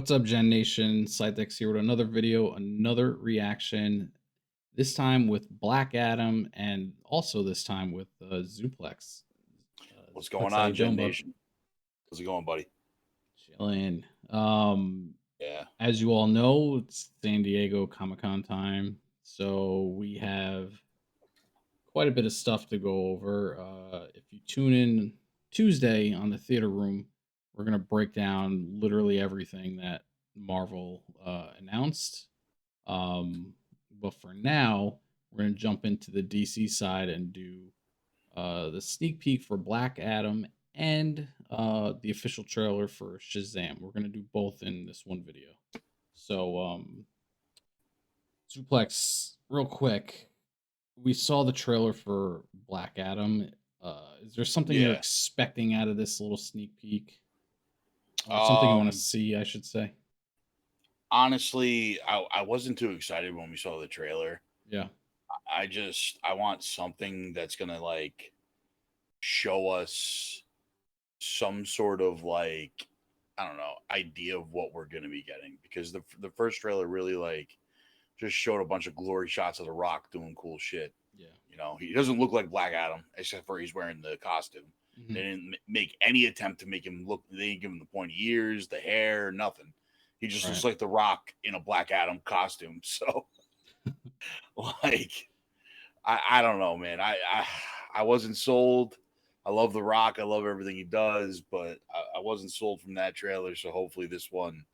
What's up, Gen Nation? ScytheX here with another video, another reaction. This time with Black Adam, and also this time with Zuplex. What's going Zuplex, how you on, doing, Gen bud? Nation? How's it going, buddy? Chilling. Um, Yeah. as you all know, it's San Diego Comic Con time, so we have quite a bit of stuff to go over. If you tune in Tuesday on the Theater Room, we're gonna break down literally everything that Marvel announced. But for now, we're gonna jump into the DC side and do the sneak peek for Black Adam and the official trailer for Shazam. We're gonna do both in this one video. So, Suplex, real quick, we saw the trailer for Black Adam. Is there something you're Yeah. expecting out of this little sneak peek, or something you want to Um, see? I should say. honestly, I wasn't too excited when we saw the trailer. Yeah. I want something that's gonna like show us some sort of like I don't know idea of what we're gonna be getting because the first trailer really like just showed a bunch of glory shots of the Rock doing cool shit. Yeah. You know, he doesn't look like Black Adam except for he's wearing the costume. They Hmm. didn't make any attempt to make him look. They didn't give him the pointy ears, the hair, nothing. He just looks Right. like the Rock in a Black Adam costume. So, like, I don't know, man. I wasn't sold. I love the Rock. I love everything he does, but I wasn't sold from that trailer. So hopefully this one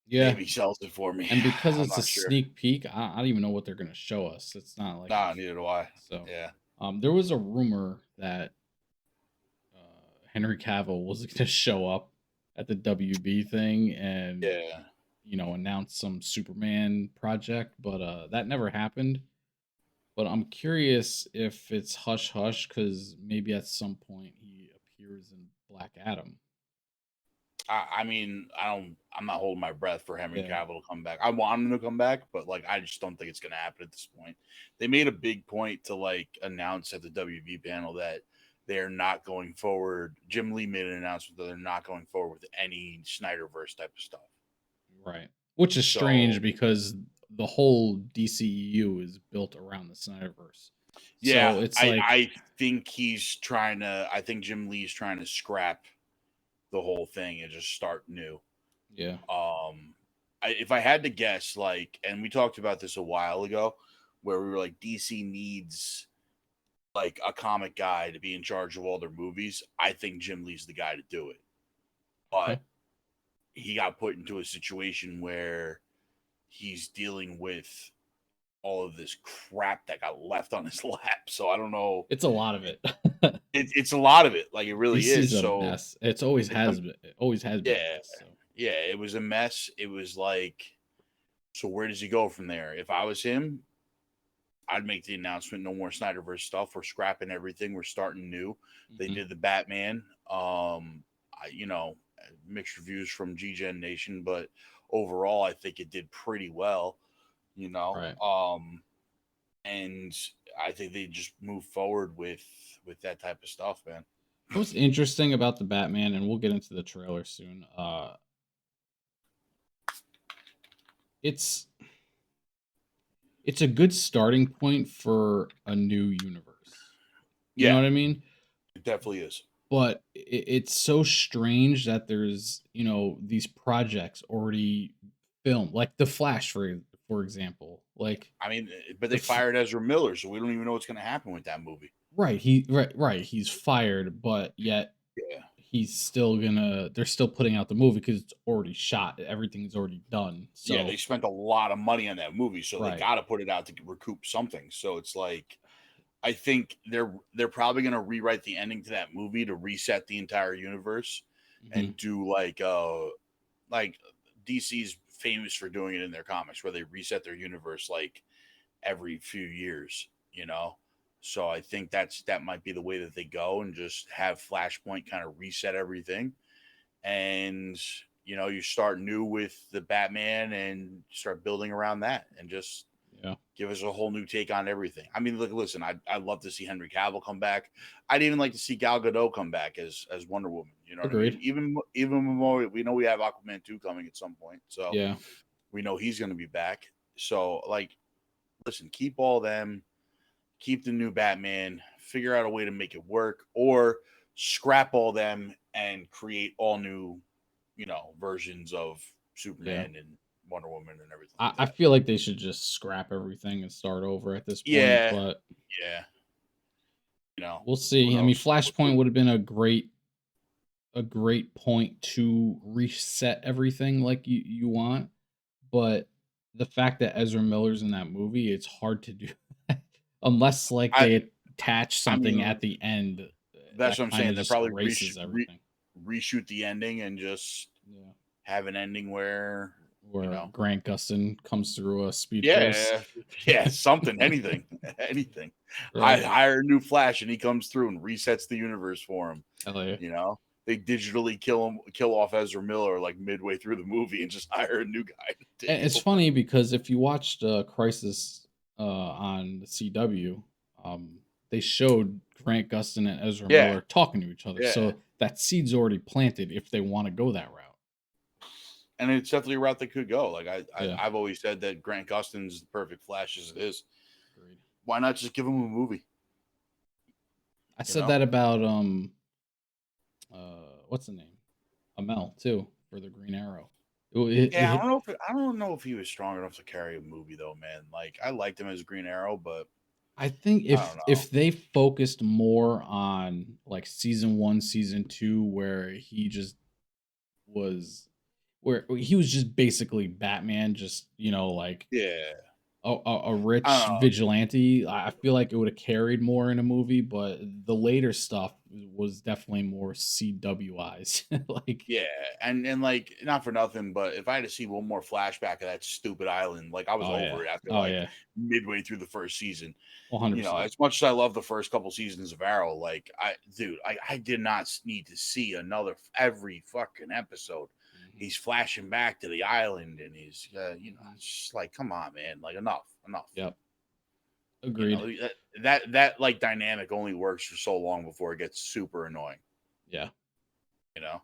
Yeah. maybe sells it for me. And because I'm it's a not sure. sneak peek, I don't even know what they're gonna show us. It's not like Nah, neither do I. so. Yeah. There was a rumor that Henry Cavill was gonna show up at the WB thing and Yeah. announce some Superman project, but that never happened. But I'm curious if it's hush hush because maybe at some point he appears in Black Adam. I mean, I'm not holding my breath for Henry Yeah. Cavill to come back. I want him to come back, but like, I just don't think it's gonna happen at this point. They made a big point to like announce at the WB panel that they're not going forward. Jim Lee made an announcement that they're not going forward with any Snyderverse type of stuff. Right. Which is strange So because the whole DCEU is built around the Snyderverse. yeah, So it's I like, I think he's trying to. I think Jim Lee's trying to scrap the whole thing and just start new. yeah. If I had to guess, like, and we talked about this a while ago, where we were like, DC needs like a comic guy to be in charge of all their movies. I think Jim Lee's the guy to do it, Okay. but he got put into a situation where he's dealing with all of this crap that got left on his lap. So I don't know. It's a lot of it. It's a lot of it, like it really DC's is. a So mess. It's always it's a, has been. It always has been a yeah, mess. So yeah, it was a mess. It was like, so where does he go from there? If I was him, I'd make the announcement: no more Snyderverse stuff. We're scrapping everything. We're starting new. They mhm. did the Batman. Mixed reviews from GGEN Nation, but overall, I think it did pretty well. You know, Right. and I think they just move forward with that type of stuff, man. What's interesting about the Batman, and we'll get into the trailer soon. It's it's a good starting point for a new universe. You know Yeah, what I mean? it definitely is. But it's so strange that there's these projects already filmed, like the Flash, for example. Like I mean, but the they fired Ezra Miller, so we don't even know what's going to happen with that movie. right, he's fired, but yet Yeah, he's still gonna. They're still putting out the movie because it's already shot. Everything's already done. yeah, they So spent a lot of money on that movie, so they right, got to put it out to recoup something. So it's like, I think they're probably going to rewrite the ending to that movie to reset the entire universe hmm and do like DC's famous for doing it in their comics where they reset their universe like every few years, you know. So I think that might be the way that they go and just have Flashpoint kind of reset everything, and you start new with the Batman and start building around that, and just yeah. Yeah. Give us a whole new take on everything. I mean, look, listen, I'd love to see Henry Cavill come back. I'd even like to see Gal Gadot come back as Wonder Woman. You know what I mean? Agreed. Even more, we know we have Aquaman 2 coming at some point, so Yeah. we know he's going to be back. So, like, listen, keep all them, keep the new Batman, figure out a way to make it work, or scrap all them and create all new, versions of Yeah. Superman and Wonder Woman and everything I, like I that. feel like they should just scrap everything and start over at this point, Yeah, but yeah. we'll Who see. I mean, knows? Flashpoint would have been a great point to reset everything like you want, but the fact that Ezra Miller's in that movie, it's hard to do that unless like I they attach I something mean, at the end that's that what I'm kind saying. of They just probably erases everything. reshoot the ending and just Yeah. have an ending where you Where know, Grant Gustin comes through a Speed Force. yeah, yeah, something, anything, anything. Right. Hire a new Flash, and he comes through and resets the universe for him. Hell yeah. You know, they digitally kill off Ezra Miller like midway through the movie, and just hire a new guy to And it's heal. funny because if you watched Crisis on the CW, they showed Grant Gustin and Ezra Yeah, Miller talking to each other. yeah, So that seed's already planted if they want to go that route. and it's definitely a route they could go. Like Yeah. I've always said that Grant Gustin's the perfect Flash as it is. Agreed. Why not just give him a movie? I You said know? that about what's the name? Amel too for the Green Arrow. Yeah, I don't know if he was strong enough to carry a movie though, man. Like I liked him as Green Arrow, but I think I don't know. if they focused more on like season 1, season 2 where he just was where he was just basically Batman, just like Yeah, a I rich don't know. vigilante. I feel like it would have carried more in a movie, but the later stuff was definitely more CWIs. Like, Yeah, and like not for nothing, but if I had to see one more flashback of that stupid island, like I was oh yeah, over it after oh like yeah, midway through the first season. 100%. As much as I love the first couple seasons of Arrow, like I did not need to see another every fucking episode. Mhm, He's flashing back to the island, and he's mhm. it's just like, come on, man, like enough. Yep, You agreed. know that like dynamic only works for so long before it gets super annoying. Yeah. You know,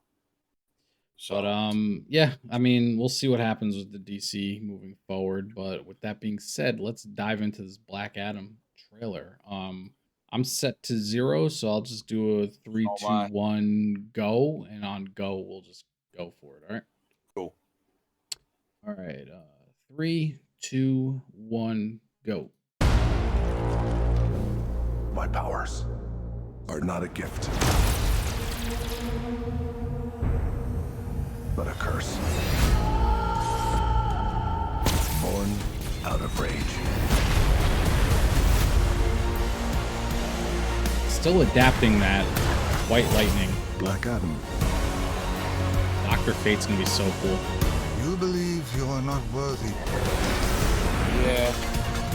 But so yeah, I mean, we'll see what happens with the DC moving forward. But with that being said, let's dive into this Black Adam trailer. I'm set to 0, so I'll just do a three, oh two, my, one, go, and on go we'll just go for it. All right. cool. All right. 3, 2, 1, go. My powers are not a gift, but a curse. Born out of rage. Still adapting that White Lightning. Black Adam. Dr. Fate's gonna be so cool. You believe you are not worthy. Yeah,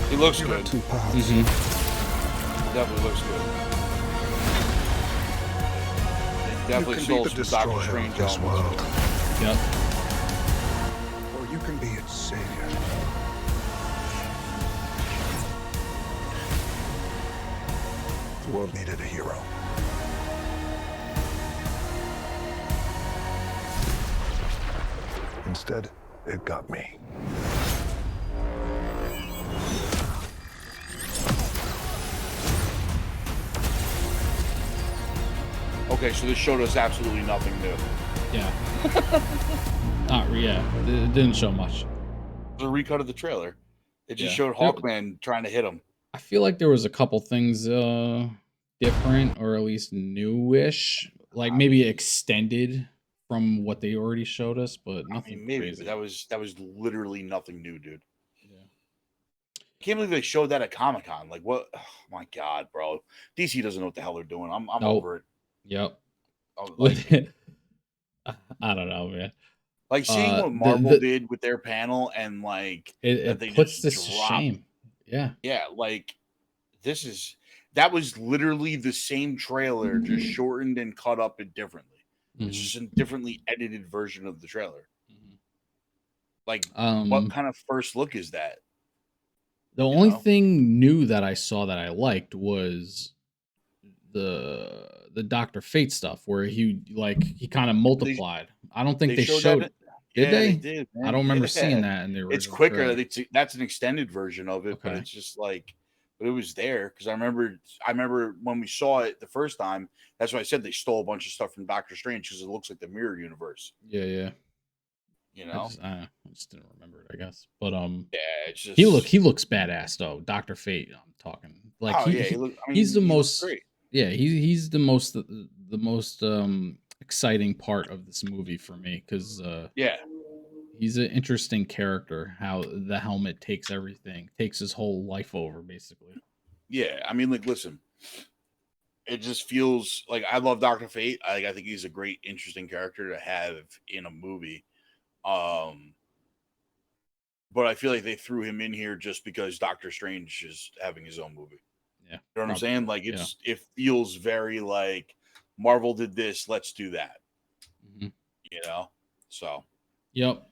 he looks You good. have two paths. Definitely looks good. It definitely You can stole be the some Doctor destroyer Strange of this elements. world, Yep. or you can be its savior. The world needed a hero. Instead, it got me. Okay, so this showed us absolutely nothing new. Yeah. Yeah. It didn't show much. It was a recut of the trailer. It just Yeah. showed Hawkman trying to hit him. I feel like there was a couple things different or at least newish, like I maybe mean, extended from what they already showed us, but nothing maybe, but crazy. that was literally nothing new, dude. Yeah. Can't believe they showed that at Comic-Con. Like what? Oh my god, bro. DC doesn't know what the hell they're doing. I'm Nope. over it. Yep. Like I don't know, man. seeing what Marvel did with their panel and like that it they puts just this to dropped. shame. Yeah. Yeah, like that was literally the same trailer, just shortened and cut up it differently. It's Mhm, just a differently edited version of the trailer. mhm. Like, what kind of first look is that? The you only know? thing new that I saw that I liked was the Dr. Fate stuff where he kind of They multiplied. I don't think they they showed that. showed. Did Yeah, they they? did, I man. don't remember seeing Yeah, that in the it's original quicker. trailer. That's an extended version of it, but Okay. it's just like, but it was there because I remember when we saw it the first time. That's why I said they stole a bunch of stuff from Doctor Strange because it looks like the mirror universe. Yeah. You know? I just didn't remember it, I guess. But Yeah, it's he just. looks badass though. Dr. Fate, I'm talking. Like Oh yeah, I he's mean, the he looks most great. yeah, he's the most exciting part of this movie for me cuz Yeah, he's an interesting character how the helmet takes his whole life over basically. yeah. I mean, like, listen, it just feels like I love Doctor Fate. I think he's a great, interesting character to have in a movie. Um, but I feel like they threw him in here just because Doctor Strange is having his own movie. Yeah. You know what I'm Probably. saying? Like Yeah. it feels very like Marvel did this, let's do that. Mhm. You know? So Yep.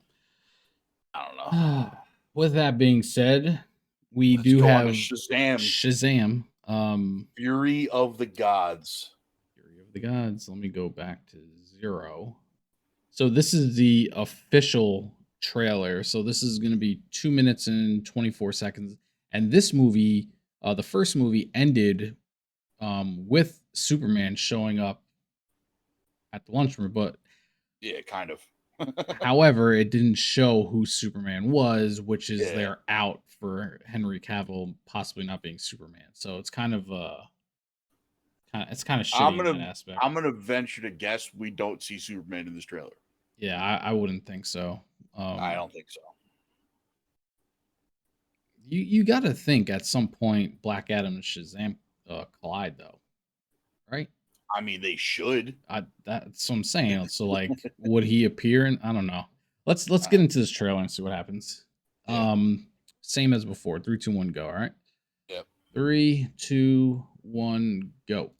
I don't know. With that being said, we Let's do go on have to Shazam. Shazam. Fury of the Gods. Fury of the Gods. Let me go back to 0. So this is the official trailer. So this is going to be 2 minutes and 24 seconds. And this movie, the first movie ended with Superman showing up at the lunchroom, but Yeah, kind of. however, it didn't show who Superman was, which is Yeah. their out for Henry Cavill possibly not being Superman. So it's kind of shitty in that aspect. I'm gonna venture to guess we don't see Superman in this trailer. Yeah, I wouldn't think so. I don't think so. You got to think at some point Black Adam and Shazam collide though, right? I mean, they should. That's what I'm saying. So like, would he appear? I don't know. Let's get into this trailer and see what happens. Yeah. Same as before. 3, 2, 1, go. All right. Yep. 3, 2, 1, go.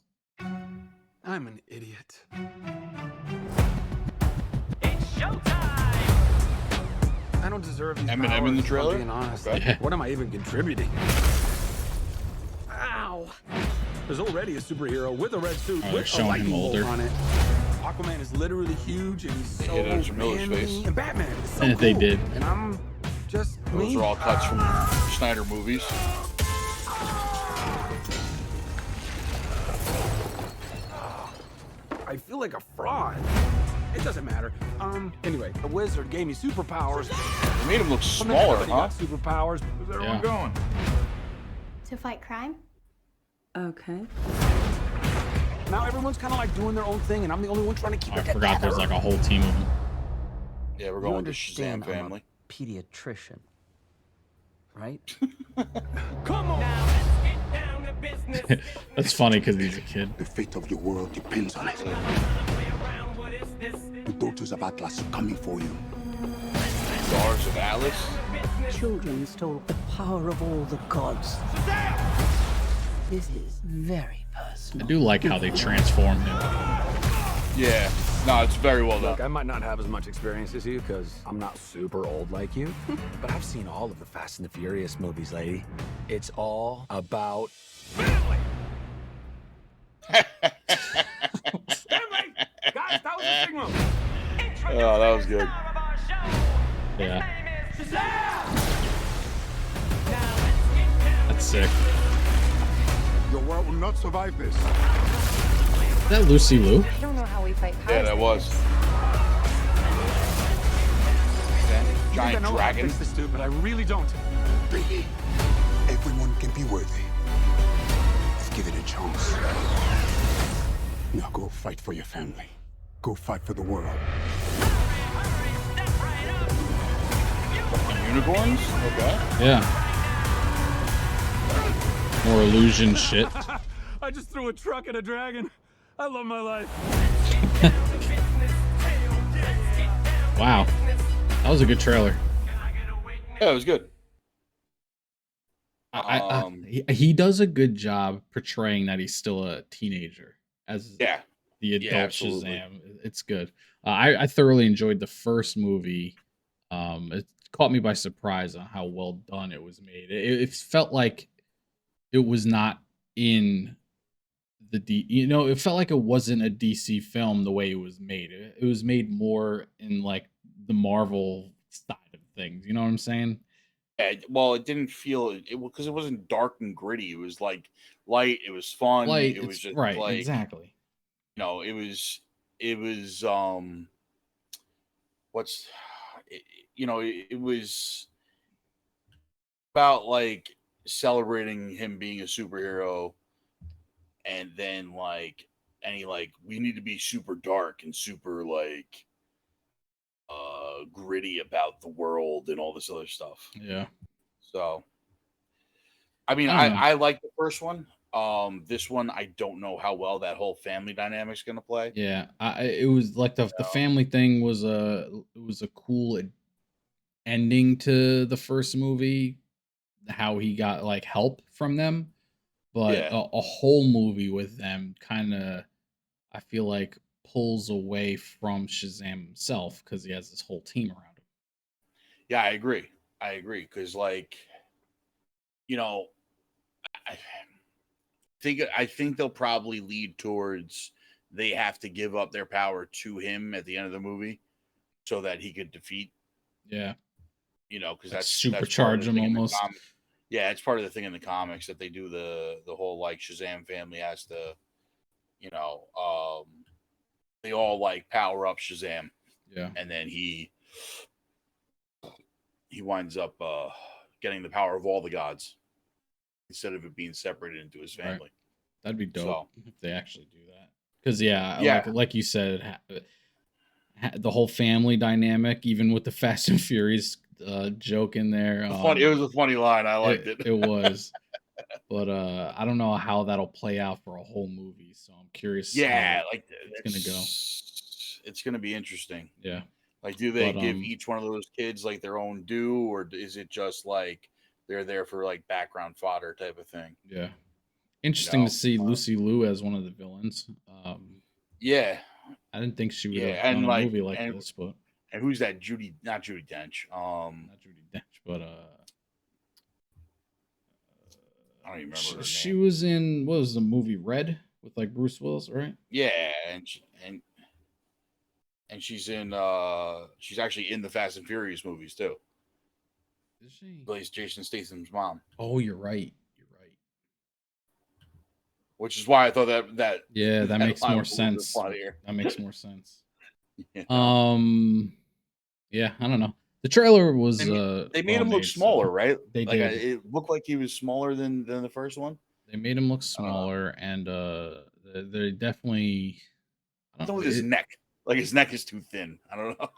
I'm an idiot. It's showtime! I don't deserve these Eminem powers, in the if I'm trailer? being honest. Okay. Yeah. What am I even contributing? Ow! There's already a superhero with a red suit Oh, they're with a showing him lightning bolt older. on it. Aquaman is literally huge and he's so hit Ezra Miller's manly. face. And Batman is so cool. They did. And I'm just Those me. are all cuts from Snyder movies. I feel like a fraud. It doesn't matter. Anyway, the wizard gave me superpowers. They made him look But now smaller, everybody huh? got superpowers. Where's everyone Yeah. going? To fight crime? Okay. Now everyone's kind of like doing their own thing, and I'm the only one trying to keep I it forgot there's together. like a whole team of them. Yeah, we're You going with the Shazam understand I'm a family. pediatrician, right? Come on! Now let's get down to business. That's funny because he's a kid. The fate of your world depends on it. Play around, what is this? The daughters of Atlas are coming for you. Daughters of Alice. Children stole the power of all the gods. This is very I personal. do like how they transform him. Yeah. No, it's very well Look, done. I might not have as much experience as you because I'm not super old like you, but I've seen all of the Fast and the Furious movies, lady. It's all about family. Family! Guys, that was the signal. Oh, that was good. Star of our show. Yeah. His name is Shazam! Now let's get down That's sick. Your world will not survive this. Is that Lucy Liu? I don't know how we fight powers. Yeah, that like was. this. I Giant know how to dragon. fix this, dude, but I really don't. Everyone can be worthy. Let's give it a chance. Now go fight for your family. Go fight for the world. Fucking unicorns? Okay. Yeah. More illusion shit. I just threw a truck at a dragon. I love my life. Wow. That was a good trailer. Yeah, it was good. He does a good job portraying that he's still a teenager as Yeah. the adult absolutely. Shazam. It's good. I thoroughly enjoyed the first movie. It's caught me by surprise on how well done it was made. It felt like it was not in the it felt like it wasn't a DC film the way it was made. It was made more in like the Marvel side of things. You know what I'm saying? Yeah, well, it didn't feel it because it wasn't dark and gritty. It was like light. It was fun. Like It was it's just right, like, exactly. it was what's it, it was about like celebrating him being a superhero, and then like any like we need to be super dark and super like gritty about the world and all this other stuff. Yeah. So I mean, I don't know. I like the first one. This one I don't know how well that whole family dynamic's gonna play. Yeah, it was like the family thing was a cool ending to the first movie, how he got like help from them, but Yeah. a whole movie with them kind of, I feel like, pulls away from Shazam himself because he has this whole team around him. Yeah, I agree. I agree because like you know I I think they'll probably lead towards they have to give up their power to him at the end of the movie so that he could defeat, Yeah, because like that's part of supercharge the him thing in the almost. comic. Yeah, it's part of the thing in the comics that they do the whole like Shazam family has to, you know, they all like power up Shazam, Yeah, and then he winds up getting the power of all the gods instead of it being separated into his right. family. That'd be dope So if they actually do that. Because yeah, yeah, like you said, the whole family dynamic, even with the Fast and Furious joke in there. it was a funny line. I liked it. It was, but I don't know how that'll play out for a whole movie. So I'm curious Yeah, how like it's gonna go. it's gonna be interesting. Yeah, Like, do they but give each one of those kids like their own due, or is it just like they're there for like background fodder type of thing? yeah, You interesting to know? see Lucy Liu as one of the villains. Yeah, I didn't think she would yeah, have done and a like movie like this, but and who's that? Judy, not Judy Dench. not Judy Dench, but I don't even remember her she name. was in, what was the movie, Red, with like Bruce Willis, right? Yeah, and she's in she's actually in the Fast and Furious movies too. Is she? Plays Jason Statham's mom, Oh, you're right. You're right. which is why I thought that Yeah, that makes line more was a little bit sense. funnier. That makes more sense. You know? Yeah, I don't know. The trailer was They made well him look made, smaller, so right? they Like did. it looked like he was smaller than the first one. They made him look I don't know. smaller, and they definitely. I What's don't with know. his neck? Like his neck is too thin. I don't know.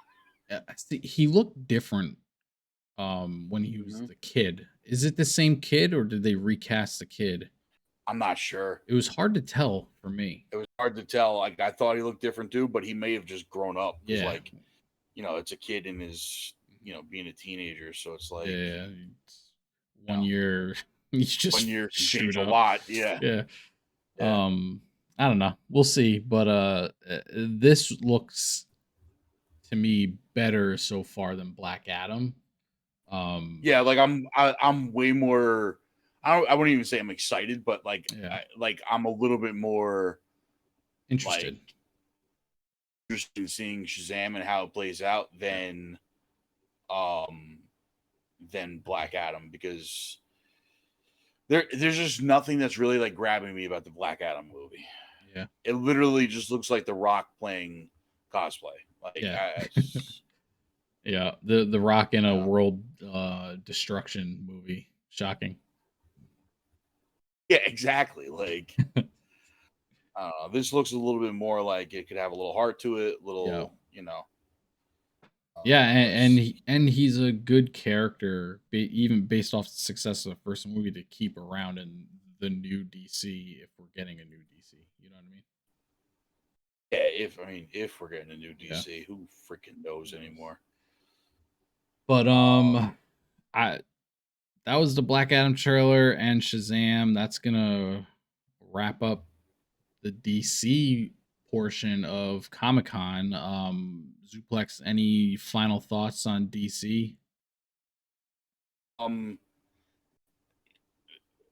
See, he looked different when he was the kid. Is it the same kid, or did they recast the kid? I'm not sure. It was hard to tell for me. It was hard to tell. Like I thought he looked different too, but he may have just grown up. Because Yeah. like, it's a kid in his, being a teenager. So it's like, Yeah, it's 1 year. He's just 1 year can change screwed a up. lot. Yeah. Yeah. Yeah. I don't know. We'll see, but this looks to me better so far than Black Adam. Yeah, like I'm way more. I wouldn't even say I'm excited, but like, Yeah. I'm a little bit more Interested. like interested in seeing Shazam and how it plays out than Black Adam, because there's just nothing that's really like grabbing me about the Black Adam movie. Yeah. It literally just looks like The Rock playing cosplay. Like, Yeah. Yeah, the Rock in a world destruction movie. Shocking. yeah, exactly. Like, I don't know. This looks a little bit more like it could have a little heart to it. Little, Yeah, and he's a good character, even based off the success of the first movie, to keep around in the new DC if we're getting a new DC. You know what I mean? Yeah, if we're getting a new DC, who freaking knows anymore? But that was the Black Adam trailer and Shazam. That's gonna wrap up the DC portion of Comic-Con. Zuplex, any final thoughts on DC? um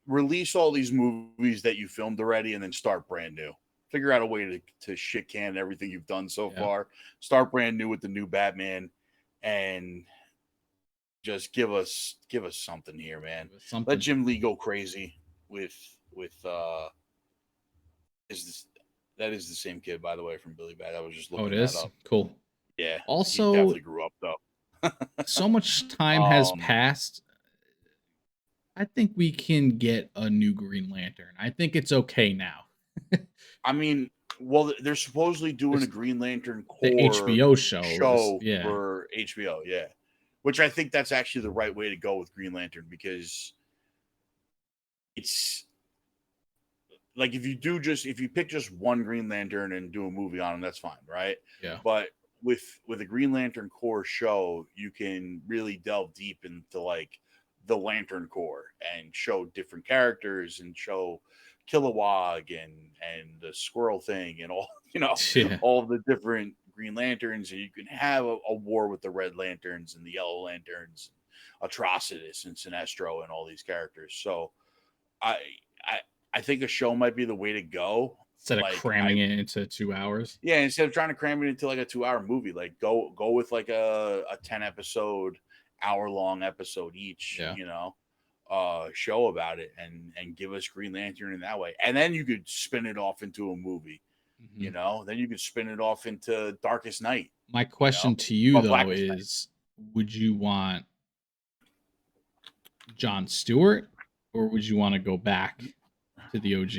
release all these movies that you filmed already and then start brand new. Figure out a way to shit can everything you've done so far. Start brand new with the new Batman and just give us something here, man. Let Jim Lee go crazy with is this that is the same kid, by the way, from Billy Bat. I was just looking that up. Cool. Yeah. Also, he definitely grew up though. So much time has passed. I think we can get a new Green Lantern. I think it's okay now. I mean, well, they're supposedly doing a Green Lantern core the HBO show for HBO, yeah. Which I think that's actually the right way to go with Green Lantern, because it's like if you pick just one Green Lantern and do a movie on him, that's fine, right? Yeah. But with a Green Lantern core show, you can really delve deep into like the Lantern Corps and show different characters and show Kilowog and the squirrel thing and all all the different Green Lanterns, and you can have a war with the Red Lanterns and the Yellow Lanterns, Atrocitus and Sinestro and all these characters. So I think a show might be the way to go. Instead of cramming it into 2 hours. Yeah, instead of trying to cram it into like a 2-hour movie, like go with like a 10 episode, hour-long episode each, show about it and give us Green Lantern in that way. And then you could spin it off into a movie, then you could spin it off into Darkest Night. My question to you, though, is would you want Jon Stewart or would you want to go back to the OG?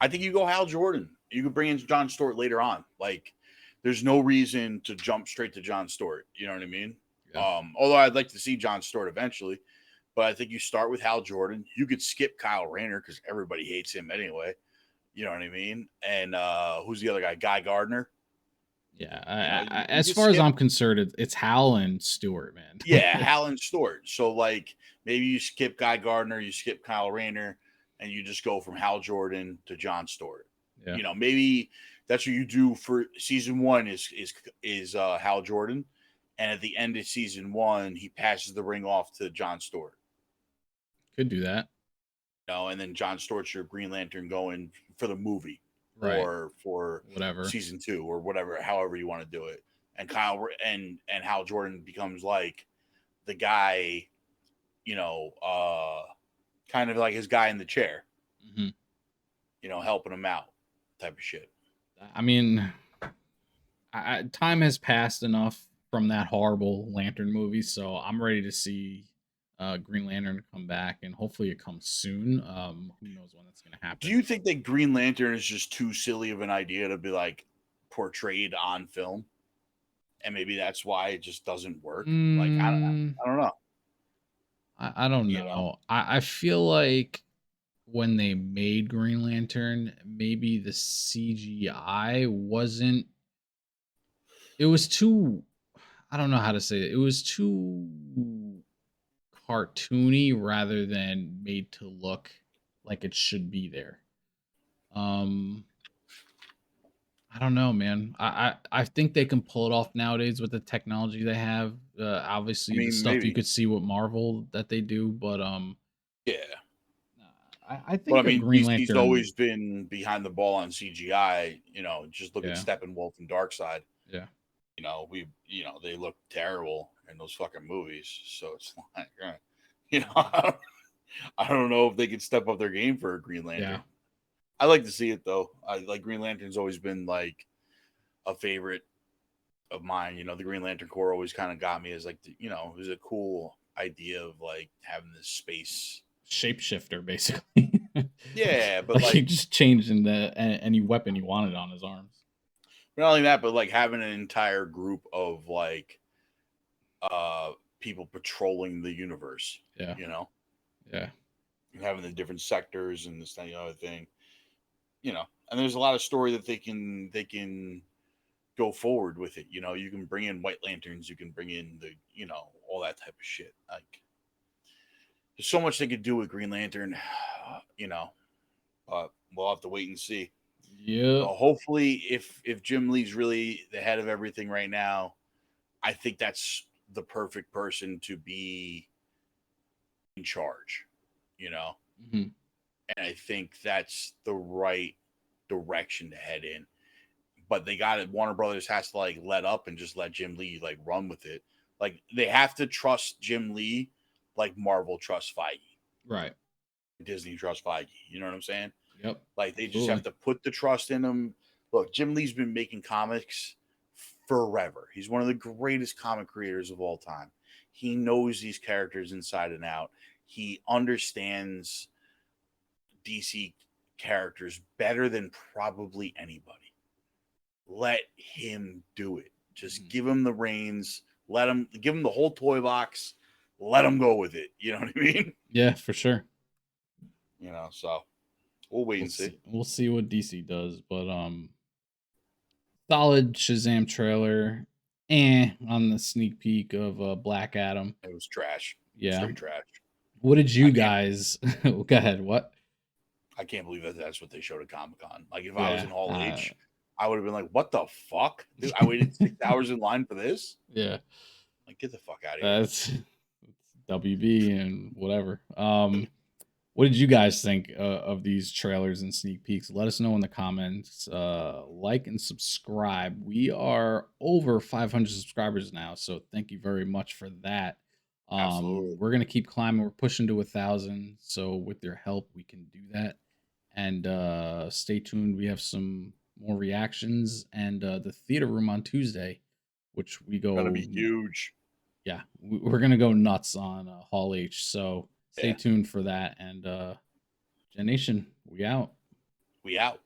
I think you go Hal Jordan. You could bring in Jon Stewart later on. Like, there's no reason to jump straight to Jon Stewart. You know what I mean? Yeah. Although I'd like to see Jon Stewart eventually, but I think you start with Hal Jordan. You could skip Kyle Rayner because everybody hates him anyway. You know what I mean? And who's the other guy? Guy Gardner. Yeah, as far as I'm concerned, it's Hal and Stewart, man. Yeah, Hal and Stewart. So like maybe you skip Guy Gardner, you skip Kyle Rayner, and you just go from Hal Jordan to Jon Stewart. Yeah. Maybe that's what you do for season 1 is Hal Jordan, and at the end of season 1, he passes the ring off to Jon Stewart. Could do that. And then Jon Stewart's your Green Lantern going for the movie, right? Or for whatever season 2 or whatever, however you want to do it. And Kyle and Hal Jordan becomes like the guy, kind of like his guy in the chair, helping him out, type of shit. I mean, time has passed enough from that horrible Lantern movie, so I'm ready to see Green Lantern come back, and hopefully it comes soon. Who knows when that's going to happen? Do you think that Green Lantern is just too silly of an idea to be like portrayed on film, and maybe that's why it just doesn't work? Like I don't know. I don't know. I feel like when they made Green Lantern, maybe the CGI wasn't. It was too. I don't know how to say it. It was too cartoony rather than made to look like it should be there. I don't know, man. I think they can pull it off nowadays with the technology they have. Obviously, the stuff maybe you could see with Marvel that they do, but yeah. I think Green Lantern, he's always been behind the ball on CGI. Just look at Steppenwolf and Darkseid. Yeah. They look terrible in those fucking movies. So it's like, I don't know if they could step up their game for a Green Lantern. Yeah. I like to see it though. Green Lantern's always been like a favorite of mine. The Green Lantern Corps always kind of got me as like, it was a cool idea of like having this space shapeshifter, basically. Yeah, but like he just changed into any weapon he wanted on his arms. Not only that, but like having an entire group of like people patrolling the universe. Yeah. Yeah. And having the different sectors and this, that, and the other thing. And there's a lot of story that they can go forward with it. You can bring in White Lanterns, you can bring in the, all that type of shit. Like there's so much they could do with Green Lantern, but we'll have to wait and see. Yeah. Hopefully if Jim Lee's really the head of everything right now, I think that's the perfect person to be in charge, you know. Mhm. And I think that's the right direction to head in. But they got it. Warner Brothers has to like let up and just let Jim Lee like run with it. Like they have to trust Jim Lee, like Marvel trusts Feige, Right. Disney trusts Feige. You know what I'm saying? Yep. Like they just have to put the trust in him. Look, Jim Lee's been making comics forever. He's one of the greatest comic creators of all time. He knows these characters inside and out. He understands DC characters better than probably anybody. Let him do it. Just give him the reins. Let him give him the whole toy box. Let him go with it. You know what I mean? Yeah, for sure. You know, so we'll wait and see. We'll see what DC does, but solid Shazam trailer. On the sneak peek of Black Adam. It was trash. Yeah. Straight trash. What did you guys go ahead? What? I can't believe that that's what they showed at Comic-Con. Like if I was in Hall Yeah. H, I would have been like, what the fuck? Dude, I waited 6 hours in line for this? Yeah. Like, get the fuck out of here. That's WB and whatever. What did you guys think of these trailers and sneak peeks? Let us know in the comments. Like and subscribe. We are over 500 subscribers now, so thank you very much for that. Absolutely. We're gonna keep climbing. We're pushing to 1,000. So with your help, we can do that. And stay tuned. We have some more reactions and the theater room on Tuesday, which we go Gonna be huge. Yeah, we're gonna go nuts on Hall H. So stay Yeah. tuned for that. And Gen Nation, we out. We out.